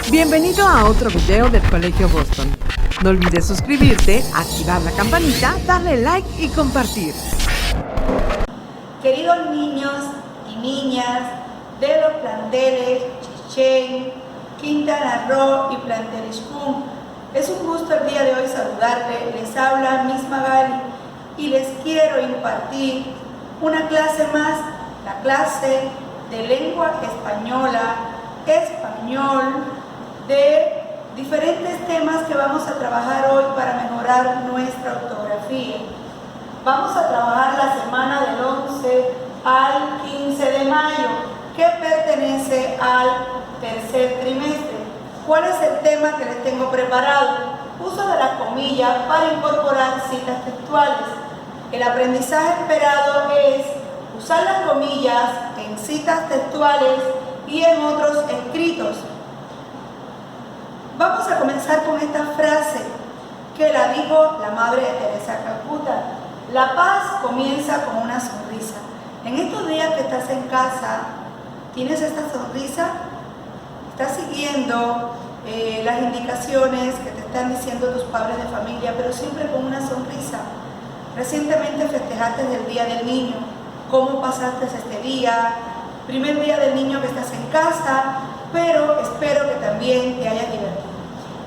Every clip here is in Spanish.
Bienvenido a otro video del Colegio Boston. No olvides suscribirte, activar la campanita, darle like y compartir. Queridos niños y niñas de los planteles Chichén, Quintana Roo y plantel Xcún, es un gusto el día de hoy saludarles. Les habla Miss Magali y les quiero impartir una clase más, la clase de lengua española, español, de diferentes temas que vamos a trabajar hoy para mejorar nuestra ortografía. Vamos a trabajar la semana del 11 al 15 de mayo, que pertenece al tercer trimestre. ¿Cuál es el tema que les tengo preparado? Uso de las comillas para incorporar citas textuales. El aprendizaje esperado es usar las comillas en citas textuales y en otros escritos. Vamos a comenzar con esta frase que la dijo la madre de Teresa de Calcuta. La paz comienza con una sonrisa. En estos días que estás en casa, ¿tienes esta sonrisa? ¿Estás siguiendo las indicaciones que te están diciendo tus padres de familia, pero siempre con una sonrisa? Recientemente festejaste el Día del Niño. ¿Cómo pasaste este día? Primer día del niño que estás en casa, pero espero que también te hayas divertido.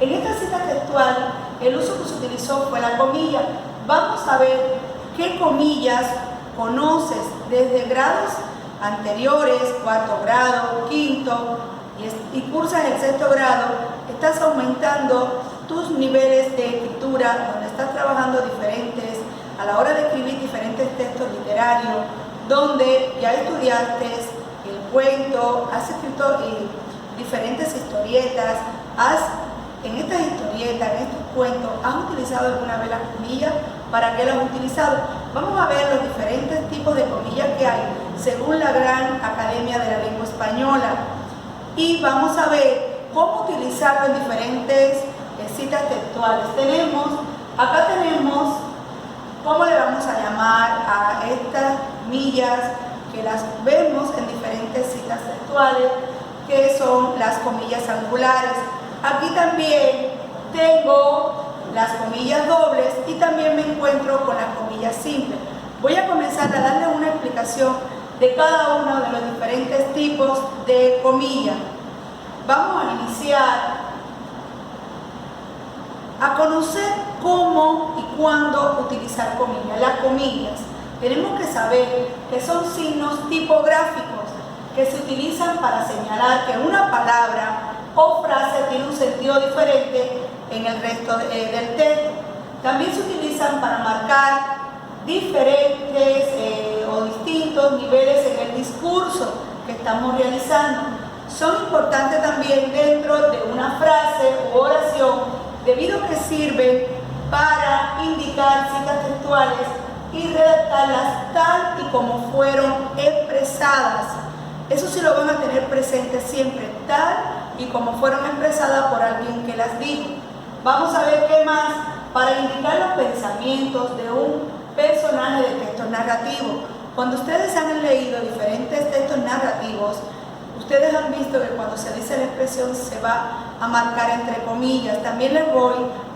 En esta cita textual, el uso que se utilizó fue la comilla. Vamos a ver qué comillas conoces desde grados anteriores, cuarto grado, quinto, y cursas el sexto grado. Estás aumentando tus niveles de escritura, donde estás trabajando diferentes, a la hora de escribir diferentes textos literarios, donde ya estudiaste el cuento, has escrito diferentes historietas, en estas historietas, en estos cuentos, ¿has utilizado alguna vez las comillas? ¿Para qué las has utilizado? Vamos a ver los diferentes tipos de comillas que hay según la Gran Academia de la Lengua Española, y vamos a ver cómo utilizarlo en diferentes citas textuales. Acá tenemos, ¿cómo le vamos a llamar a estas comillas que las vemos en diferentes citas textuales, que son las comillas angulares? Aquí también tengo las comillas dobles y también me encuentro con las comillas simples. Voy a comenzar a darle una explicación de cada uno de los diferentes tipos de comillas. Vamos a iniciar a conocer cómo y cuándo utilizar comillas. Las comillas, tenemos que saber que son signos tipográficos que se utilizan para señalar que una palabra o frase tiene un sentido diferente en el resto del texto. También se utilizan para marcar diferentes o distintos niveles en el discurso que estamos realizando. Son importantes también dentro de una frase u oración, debido a que sirven para indicar citas textuales y redactarlas tal y como fueron expresadas. Eso sí lo van a tener presente siempre, tal y como fueron expresadas por alguien que las dijo. Vamos a ver qué más para indicar los pensamientos de un personaje de texto narrativo. Cuando ustedes han leído diferentes textos narrativos, ustedes han visto que cuando se dice la expresión se va a marcar entre comillas. También les voy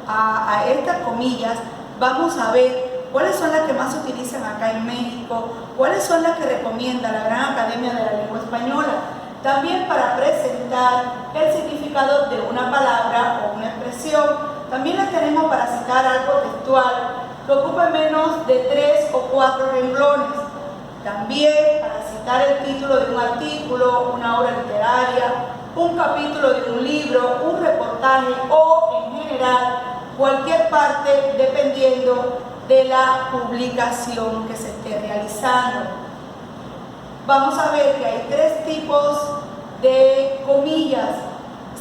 a estas comillas. Vamos a ver cuáles son las que más se utilizan acá en México, cuáles son las que recomienda la Gran Academia de la Lengua Española. También para presentar el significado de una palabra o una expresión. También las tenemos para citar algo textual que ocupe menos de 3 o 4 renglones. También para citar el título de un artículo, una obra literaria, un capítulo de un libro, un reportaje o en general cualquier parte dependiendo de la publicación que se esté realizando. Vamos a ver que hay 3 tipos de comillas.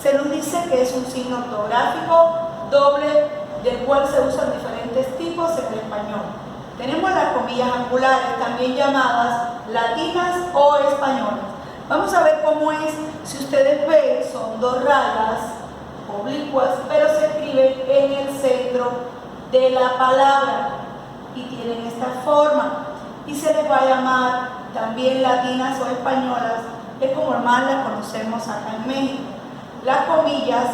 Se nos dice que es un signo ortográfico doble, del cual se usan diferentes tipos en el español. Tenemos las comillas angulares, también llamadas latinas o españolas. Vamos a ver cómo es. Si ustedes ven, son 2 rayas oblicuas, pero se escriben en el centro de la palabra y tienen esta forma. Y se les va a llamar también latinas o españolas es como más la conocemos acá en México. Las comillas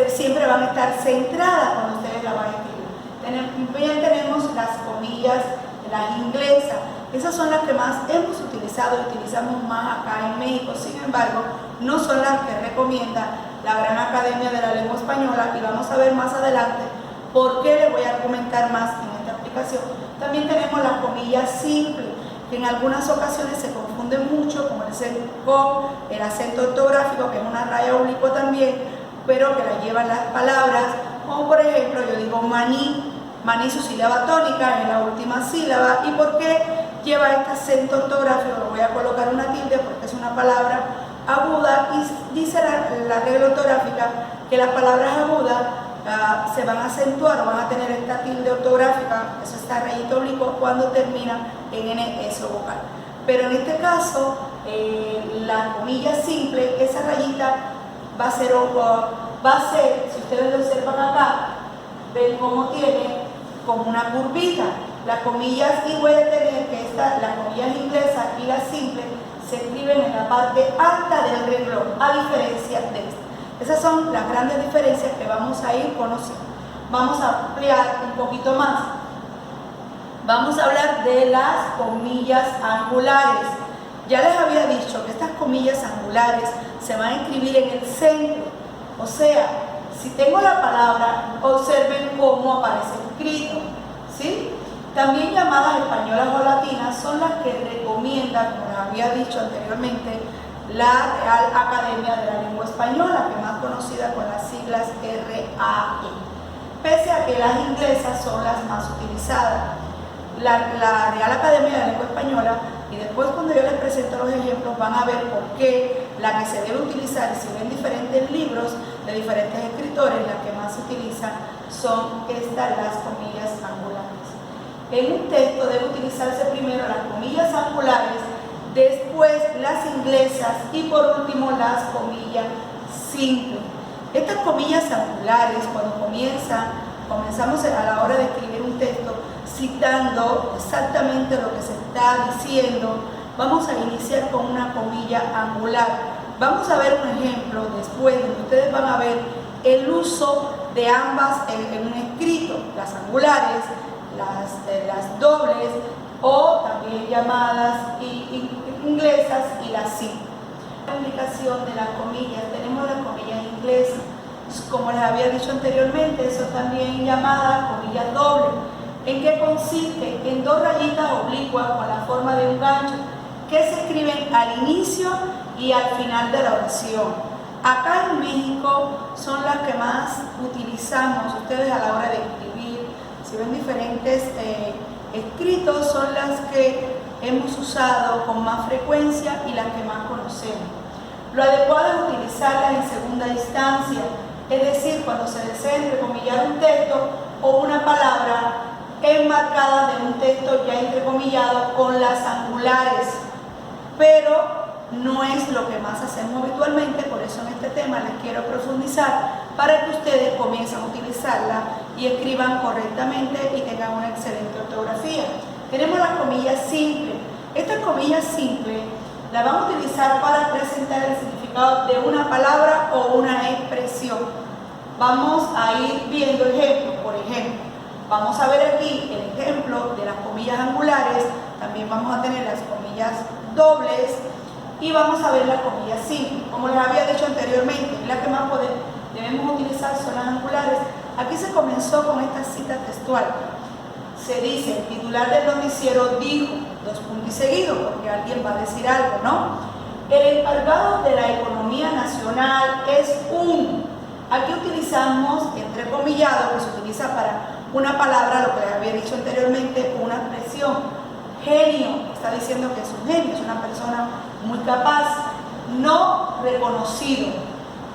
siempre van a estar centradas cuando ustedes la van a escribir. También tenemos las comillas, las inglesas. Esas son las que más hemos utilizado y utilizamos más acá en México. Sin embargo, no son las que recomienda la Gran Academia de la Lengua Española, y vamos a ver más adelante por qué les voy a comentar más en esta aplicación. También tenemos las comillas simples, que en algunas ocasiones se confunden mucho con el acento ortográfico, que es una raya oblicua también, pero que la llevan las palabras, como por ejemplo yo digo maní, maní su sílaba tónica en la última sílaba. ¿Y por qué lleva este acento ortográfico? Voy a colocar una tilde porque es una palabra aguda, y dice la regla ortográfica que las palabras agudas se van a acentuar o van a tener esta tilde ortográfica, eso está rayito oblicuo, cuando termina en NS vocal. Pero en este caso, la comilla simple, esa rayita va a ser, si ustedes lo observan acá, ven cómo tiene como una curvita. Las comillas, y voy a tener que las comillas inglesas y las simples se escriben en la parte alta del renglón, a diferencia de esta. Esas son las grandes diferencias que vamos a ir conociendo. Vamos a ampliar un poquito más. Vamos a hablar de las comillas angulares. Ya les había dicho que estas comillas angulares se van a escribir en el centro. O sea, si tengo la palabra, observen cómo aparece escrito, ¿sí? También llamadas españolas o latinas son las que recomienda, como les había dicho anteriormente, la Real Academia de la Lengua Española, que es más conocida con las siglas RAE, pese a que las inglesas son las más utilizadas. La Real Academia de la Lengua Española, y después cuando yo les presento los ejemplos van a ver por qué la que se debe utilizar, y si ven diferentes libros de diferentes escritores, las que más se utilizan son las comillas angulares. En un texto debe utilizarse primero las comillas angulares, después las inglesas y por último las comillas simples. Estas comillas angulares, cuando comenzamos a la hora de escribir un texto citando exactamente lo que se está diciendo, vamos a iniciar con una comilla angular. Vamos a ver un ejemplo después donde ustedes van a ver el uso de ambas en un escrito, las angulares, las dobles, o también llamadas inglesas, y las simples. La aplicación de las comillas, tenemos las comillas inglesas, como les había dicho anteriormente, eso también llamadas comillas dobles. ¿En qué consiste? En dos rayitas oblicuas con la forma de un gancho que se escriben al inicio y al final de la oración. Acá en México son las que más utilizamos ustedes a la hora de escribir. Si ven diferentes escritos, son las que hemos usado con más frecuencia y las que más conocemos. Lo adecuado es utilizarlas en segunda instancia, es decir, cuando se desea entrecomillar un texto o una palabra enmarcada de un texto ya entrecomillado con las angulares, pero no es lo que más hacemos habitualmente. Por eso en este tema les quiero profundizar para que ustedes comiencen a utilizarla y escriban correctamente y tengan una excelente ortografía. Tenemos las comillas simples. Estas comillas simples las vamos a utilizar para presentar el significado de una palabra o una expresión. Vamos a ir viendo ejemplos. Por ejemplo, vamos a ver aquí el ejemplo de las comillas angulares. También vamos a tener las comillas dobles y vamos a ver las comillas simples. Como les había dicho anteriormente, las que más debemos utilizar son las angulares. Aquí se comenzó con esta cita textual. Se dice, el titular del noticiero dijo, dos puntos y seguidos, porque alguien va a decir algo, ¿no? El encargado de la economía nacional es un. Aquí utilizamos entrecomillado, que se utiliza para una palabra, lo que les había dicho anteriormente, una expresión. Genio, está diciendo que es un genio, es una persona muy capaz, no reconocido,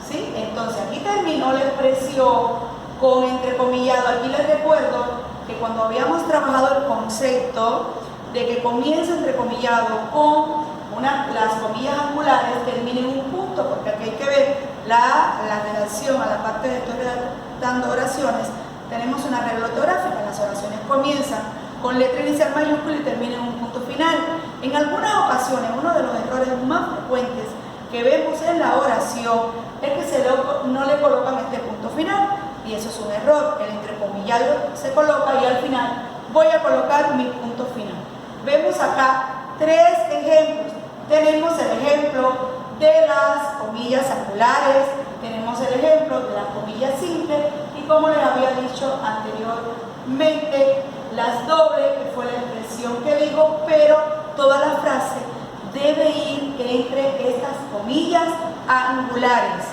¿sí? Entonces aquí terminó la expresión con entrecomillado. Aquí les recuerdo que cuando habíamos trabajado el concepto de que comienza entrecomillado con las comillas angulares, termina en un punto, porque aquí hay que ver la redacción a la parte de estoy redactando oraciones. Tenemos una regla ortográfica, las oraciones comienzan con letra inicial mayúscula y termina en un punto final. En algunas ocasiones, uno de los errores más frecuentes que vemos en la oración es que no le colocan este punto final, y eso es un error. El entrecomillado se coloca y al final voy a colocar mi punto final. Vemos acá tres ejemplos. Tenemos el ejemplo de las comillas angulares, tenemos el ejemplo de las comillas simples y, como les había dicho anteriormente, las dobles, que fue la expresión que digo, pero toda la frase debe ir entre estas comillas angulares.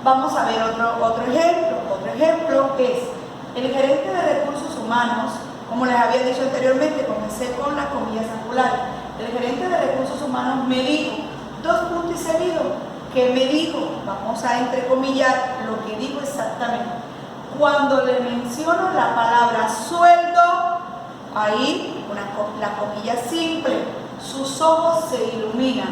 Vamos a ver otro ejemplo. Otro ejemplo es el gerente de recursos humanos. Como les había dicho anteriormente, comencé con las comillas angulares. El gerente de recursos humanos me dijo, dos puntos y seguido, ¿qué me dijo? Vamos a entrecomillar lo que dijo exactamente. Cuando le menciono la palabra sueldo, ahí la comilla simple, sus ojos se iluminan.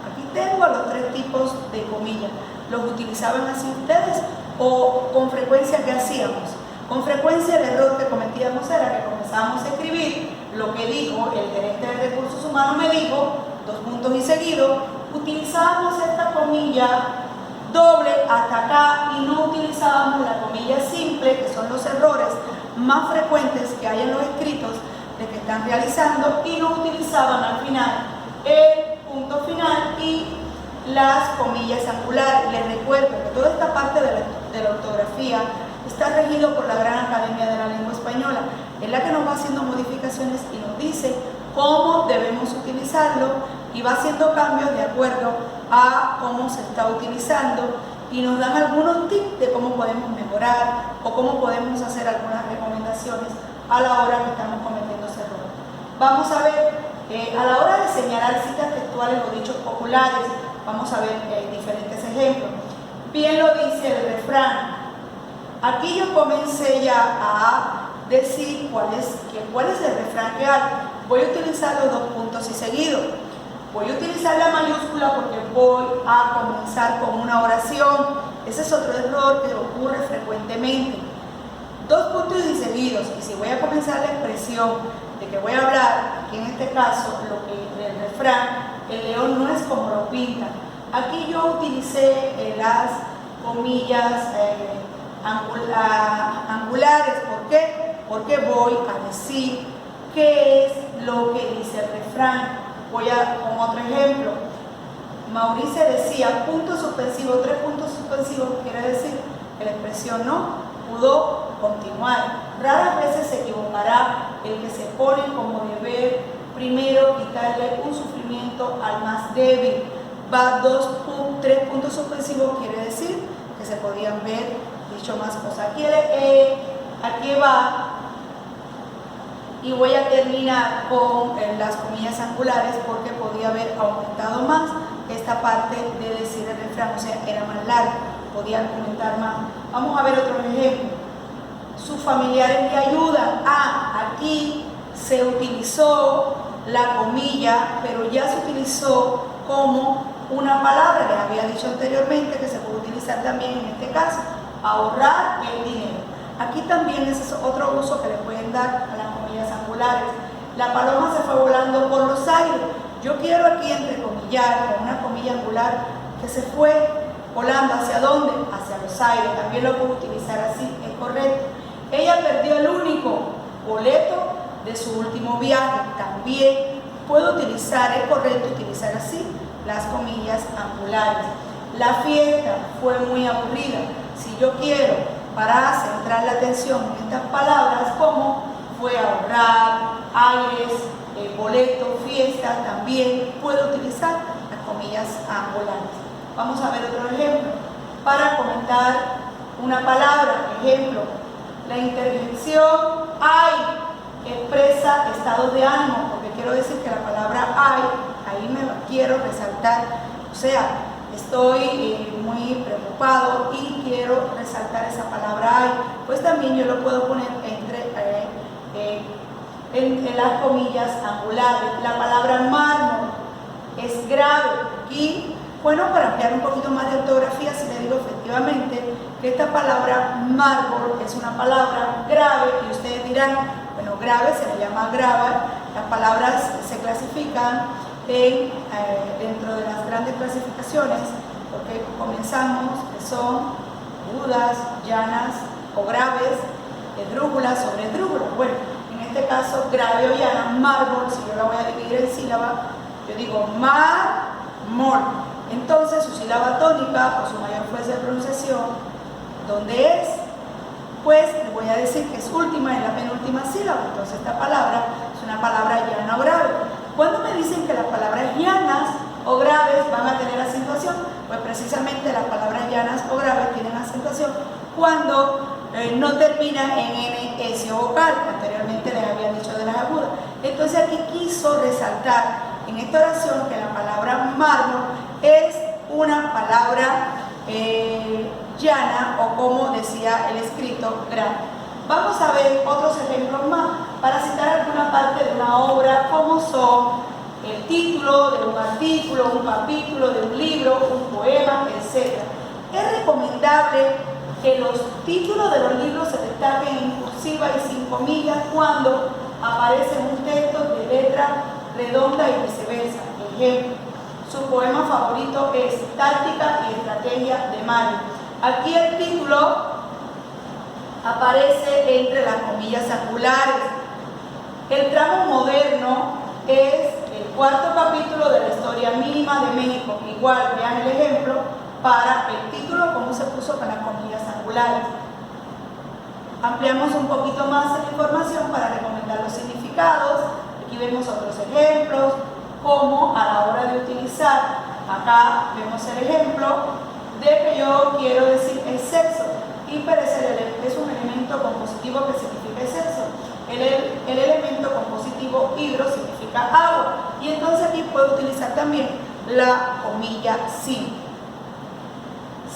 Aquí tengo los tres tipos de comillas. ¿Los utilizaban así ustedes o con frecuencia qué hacíamos? Con frecuencia el error que cometíamos era que comenzábamos a escribir lo que dijo el gerente de recursos humanos, me dijo, dos puntos y seguido, utilizábamos esta comilla doble hasta acá y no utilizábamos la comilla simple, que son los errores más frecuentes que hay en los escritos de que están realizando, y no utilizaban al final el punto final y las comillas angulares. Les recuerdo que toda esta parte de la ortografía está regido por la Gran Academia de la Lengua Española, es la que nos va haciendo modificaciones y nos dice cómo debemos utilizarlo y va haciendo cambios de acuerdo a cómo se está utilizando, y nos dan algunos tips de cómo podemos mejorar o cómo podemos hacer algunas recomendaciones a la hora que estamos cometiendo ese error. Vamos a ver, a la hora de señalar citas textuales o dichos populares, vamos a ver diferentes ejemplos. Bien lo dice el refrán. Aquí yo comencé ya a decir cuál es el refrán que hay. Voy a utilizar los dos puntos y seguido. Voy a utilizar la mayúscula porque voy a comenzar con una oración. Ese es otro error que ocurre frecuentemente. Dos puntos y seguidos. Y si voy a comenzar la expresión de que voy a hablar, aquí en este caso, el refrán, el león no es como lo pintan. Aquí yo utilicé las comillas angulares. ¿Por qué? Porque voy a decir qué es lo que dice el refrán. Voy con otro ejemplo. Mauricio decía punto suspensivo, tres puntos suspensivos, quiere decir que la expresión no pudo continuar. Raras veces se equivocará el que se pone como deber primero quitarle un sufrimiento al más débil. Va tres puntos suspensivos, quiere decir que se podían ver dicho más cosas. Aquí va, y voy a terminar con las comillas angulares porque podía haber aumentado más esta parte de decir el refrán, o sea, era más largo, podía argumentar más. Vamos a ver otro ejemplo. Sus familiares le ayudan. Aquí se utilizó la comilla, pero ya se utilizó como una palabra. Les había dicho anteriormente que se puede utilizar también en este caso, ahorrar el dinero. Aquí también ese es otro uso que le pueden dar a las comillas angulares. La paloma se fue volando por los aires. Yo quiero aquí entrecomillar con una comilla angular que se fue volando. ¿Hacia dónde? Hacia los aires. También lo puedo utilizar así, es correcto. Ella perdió el único boleto de su último viaje. También puedo utilizar, es correcto utilizar así las comillas angulares. La fiesta fue muy aburrida. Si yo quiero, para centrar la atención en estas palabras, como fue ahorrar, aires, boleto, fiesta, también puedo utilizar las comillas angulares. Vamos a ver otro ejemplo. Para comentar una palabra, ejemplo, la interjección hay expresa estados de ánimo, porque quiero decir que la palabra hay, ahí me quiero resaltar, o sea, estoy muy preocupado y quiero resaltar esa palabra hay, pues también yo lo puedo poner en las comillas angulares. La palabra mármol es grave. Aquí, bueno, para ampliar un poquito más de ortografía, si le digo efectivamente que esta palabra mármol es una palabra grave, y ustedes dirán, bueno, grave se le llama grave las palabras se clasifican dentro de las grandes clasificaciones, porque comenzamos, que son agudas, llanas o graves, esdrújulas sobre esdrújulas. Bueno, en este caso, grave o llana, mármol, si yo la voy a dividir en sílaba, yo digo mármol. Entonces, su sílaba tónica, por su mayor fuerza de pronunciación, ¿dónde es? Pues les voy a decir que es última, es la penúltima sílaba. Entonces, esta palabra es una palabra llana o grave. Cuando me dicen que las palabras llanas o graves van a tener acentuación, pues precisamente las palabras llanas o graves tienen acentuación cuando no termina en N, S o vocal. Anteriormente les había dicho de las agudas. Entonces aquí quiso resaltar en esta oración que la palabra mármol es una palabra llana, o como decía el escrito, grave. Vamos a ver otros ejemplos más para citar alguna parte de una obra, como son el título de un artículo, un capítulo de un libro, un poema, etc. Es recomendable que los títulos de los libros se destaquen en cursiva y sin comillas cuando aparece un texto de letra redonda y viceversa. Ejemplo, su poema favorito es Táctica y Estrategia de Mario. Aquí el título aparece entre las comillas angulares. El tramo moderno es el cuarto capítulo de la historia mínima de México. Igual, vean el ejemplo para el título, cómo se puso con las comillas angulares. Ampliamos un poquito más la información para recomendar los significados. Aquí vemos otros ejemplos, como a la hora de utilizar. Acá vemos el ejemplo de que yo quiero decir exceso. Hiper es un elemento compositivo que significa exceso. El elemento compositivo hidro significa agua. Y entonces aquí puedo utilizar también la comilla sin.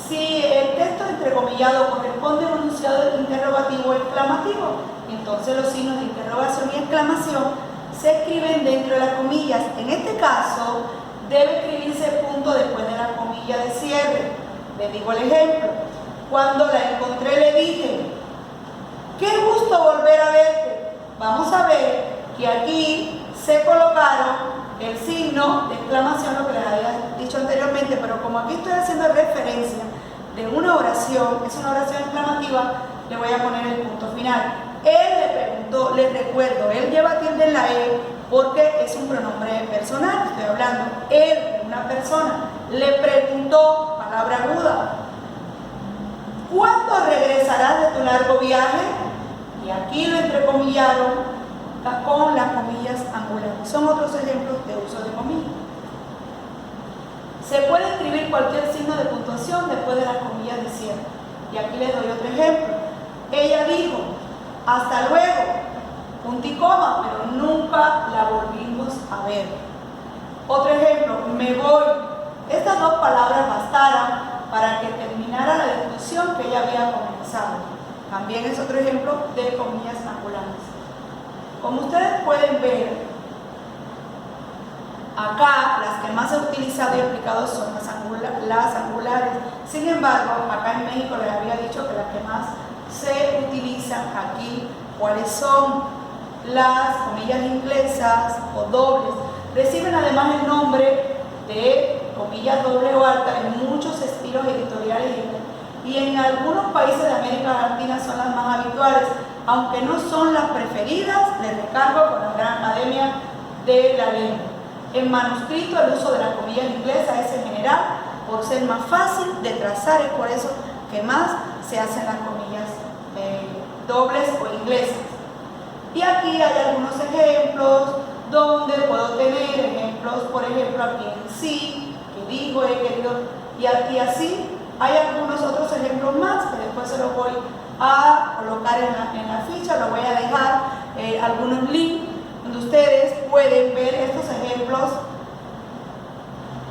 Si el texto entrecomillado corresponde a un enunciado interrogativo o exclamativo, entonces los signos de interrogación y exclamación se escriben dentro de las comillas. En este caso, debe escribirse punto después de la comilla de cierre. Les digo el ejemplo. Cuando la encontré le dije, ¡qué gusto volver a verte! Vamos a ver que aquí se colocaron el signo de exclamación, lo que les había dicho anteriormente, pero como aquí estoy haciendo referencia de una oración, es una oración exclamativa, le voy a poner el punto final. Él le preguntó, les recuerdo, él lleva tilde en la E porque es un pronombre personal, estoy hablando, él, una persona, le preguntó, palabra aguda, ¿cuándo regresarás de tu largo viaje? Y aquí lo entrecomillaron con las comillas angulares. Son otros ejemplos de uso de comillas. Se puede escribir cualquier signo de puntuación después de las comillas de cierre. Y aquí les doy otro ejemplo. Ella dijo, hasta luego, punto y coma, pero nunca la volvimos a ver. Otro ejemplo, me voy. Estas dos palabras bastaron para que terminara la discusión que ella había comenzado. También es otro ejemplo de comillas angulares. Como ustedes pueden ver, acá las que más he utilizado y aplicado son las angulares. Sin embargo, acá en México les había dicho que las que más se utilizan aquí, cuáles son las comillas inglesas o dobles. Reciben además el nombre de comillas doble o alta en muchos estilos editoriales y en algunos países de América Latina son las más habituales, aunque no son las preferidas, les recargo con la Gran Academia de la Lengua. En manuscrito el uso de las comillas inglesas es en general por ser más fácil de trazar, es por eso que más se hacen las comillas dobles o inglesas. Y aquí hay algunos ejemplos donde puedo tener ejemplos, por ejemplo aquí en sí, que digo, he querido, y aquí así. Hay algunos otros ejemplos más que después se los voy a colocar en la ficha, lo voy a dejar algunos links donde ustedes pueden ver estos ejemplos.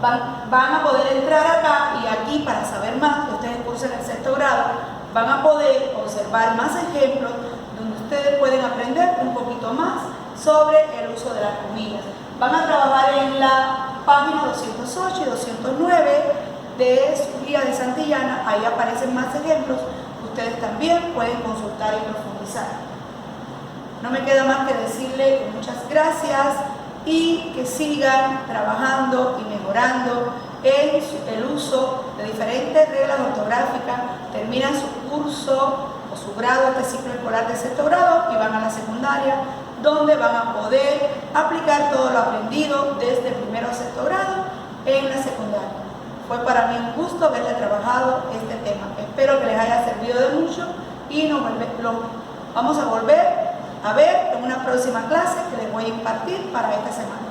Van a poder entrar acá y aquí para saber más, que ustedes cursen el sexto grado, van a poder observar más ejemplos donde ustedes pueden aprender un poquito más sobre el uso de las comillas. Van a trabajar en la página 208 y 209 de su guía de Santillana, ahí aparecen más ejemplos, ustedes también pueden consultar y profundizar. No me queda más que decirle que muchas gracias y que sigan trabajando y mejorando en el uso de diferentes reglas ortográficas, terminan su curso o su grado, este ciclo escolar de sexto grado, y van a la secundaria, donde van a poder aplicar todo lo aprendido desde primero a sexto grado en la secundaria. Fue para mí un gusto haberle trabajado este tema. Espero que les haya servido de mucho y lo vamos a volver a ver en una próxima clase que les voy a impartir para esta semana.